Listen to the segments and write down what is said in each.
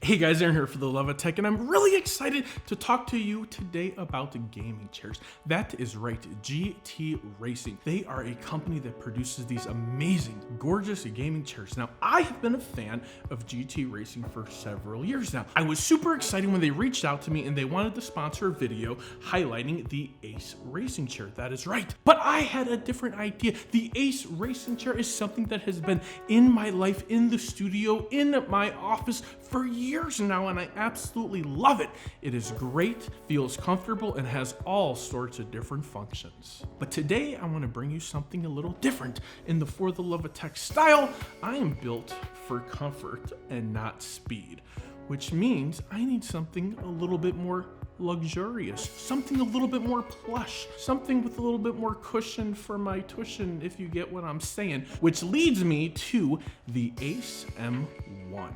Hey guys, Aaron here for the Love of Tech, and I'm really excited to talk to you today about gaming chairs. That is right, GT Racing. They are a company that produces these amazing, gorgeous gaming chairs. Now, I have been a fan of GT Racing for several years now. I was super excited when they reached out to me and they wanted to sponsor a video highlighting the Ace Racing chair. That is right. But I had a different idea. The Ace Racing chair is something that has been in my life, in the studio, in my office for years now, and I absolutely love it. It is great, feels comfortable, and has all sorts of different functions. But today I want to bring you something a little different. In the For the Love of Tech style, I am built for comfort and not speed, which means I need something a little bit more luxurious, something a little bit more plush, something with a little bit more cushion for my tuition, if you get what I'm saying, which leads me to the Ace M1.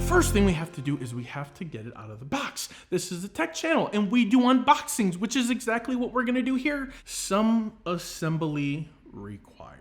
First thing we have to do is we have to get it out of the box. This is a tech channel and we do unboxings, which is exactly what we're gonna do here. Some assembly required.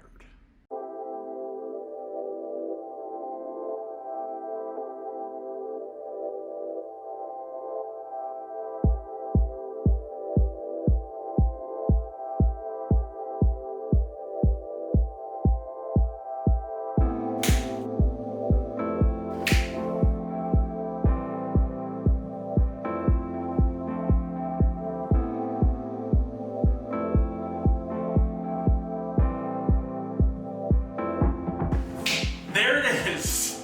There it is.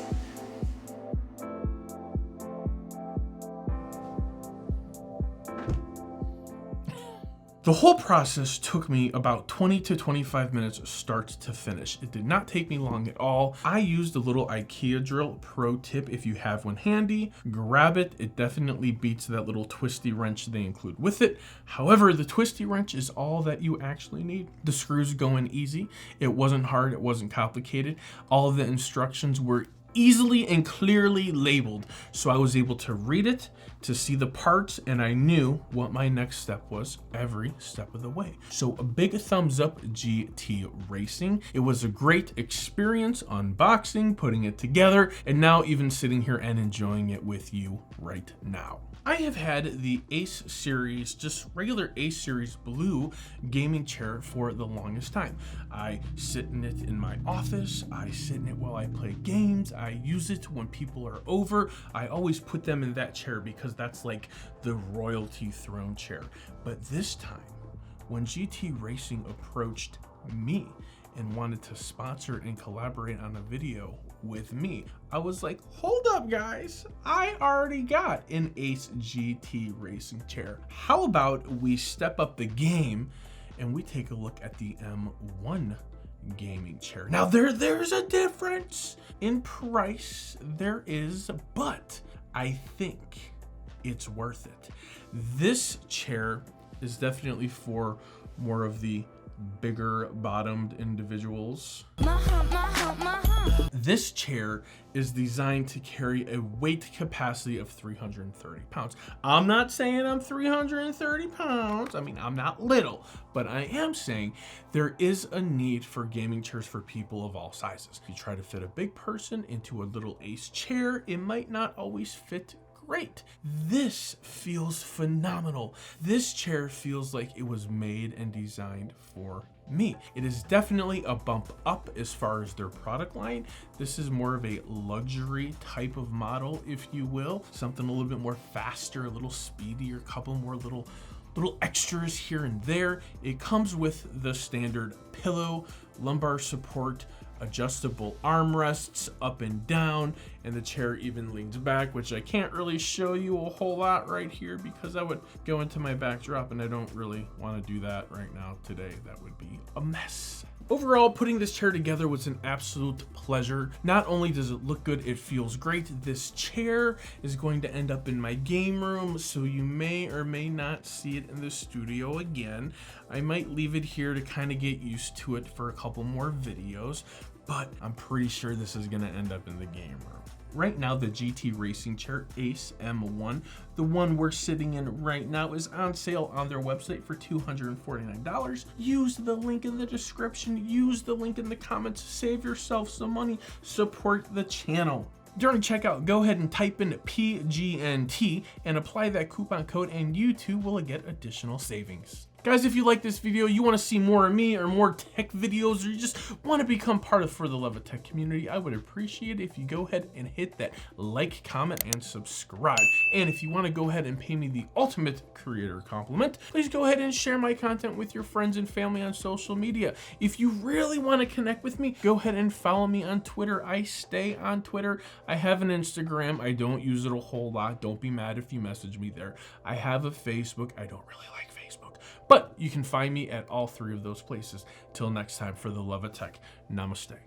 The whole process took me about 20 to 25 minutes start to finish. It did not take me long at all. I used a little IKEA drill. Pro tip, if you have one handy, grab it. It definitely beats that little twisty wrench they include with it. However, the twisty wrench is all that you actually need. The screws go in easy. It wasn't hard, it wasn't complicated. All of the instructions were easily and clearly labeled, so I was able to read it, to see the parts, and I knew what my next step was every step of the way. So a big thumbs up, GT Racing. It was a great experience unboxing, putting it together, and now even sitting here and enjoying it with you right now. I have had the Ace Series, just regular Ace Series blue gaming chair for the longest time. I sit in it in my office, I sit in it while I play games, I use it when people are over. I always put them in that chair because that's like the royalty throne chair. But this time, when GT Racing approached me and wanted to sponsor and collaborate on a video with me, I was like, hold up guys, I already got an Ace GT Racing chair. How about we step up the game and we take a look at the M1 gaming chair. Now there's a difference in price, there is, but I think it's worth it. This chair is definitely for more of the bigger bottomed individuals. This chair is designed to carry a weight capacity of 330 pounds. I'm not saying I'm 330 pounds. I mean, I'm not little, but I am saying there is a need for gaming chairs for people of all sizes. If you try to fit a big person into a little Ace chair, it might not always fit great. This feels phenomenal. This chair feels like it was made and designed for me. It is definitely a bump up as far as their product line. This is more of a luxury type of model, if you will. Something a little bit more faster, a little speedier, a couple more little extras here and there. It comes with the standard pillow, lumbar support, adjustable armrests up and down, and the chair even leans back, which I can't really show you a whole lot right here because that would go into my backdrop and I don't really want to do that right now today. That would be a mess. Overall, putting this chair together was an absolute pleasure. Not only does it look good, it feels great. This chair is going to end up in my game room, so you may or may not see it in the studio again. I might leave it here to kind of get used to it for a couple more videos, but I'm pretty sure this is gonna end up in the game room. Right now, the GT Racing Chair Ace M1, the one we're sitting in right now, is on sale on their website for $249. Use the link in the description, use the link in the comments, save yourself some money, support the channel. During checkout, go ahead and type in PGNT and apply that coupon code, and you too will get additional savings. Guys, if you like this video, you want to see more of me or more tech videos, or you just want to become part of For the Love of Tech community, I would appreciate it if you go ahead and hit that like, comment, and subscribe. And if you want to go ahead and pay me the ultimate creator compliment, please go ahead and share my content with your friends and family on social media. If you really want to connect with me, go ahead and follow me on Twitter. I stay on Twitter. I have an Instagram. I don't use it a whole lot. Don't be mad if you message me there. I have a Facebook. I don't really like Facebook, but you can find me at all three of those places. Till next time, for the love of tech, namaste.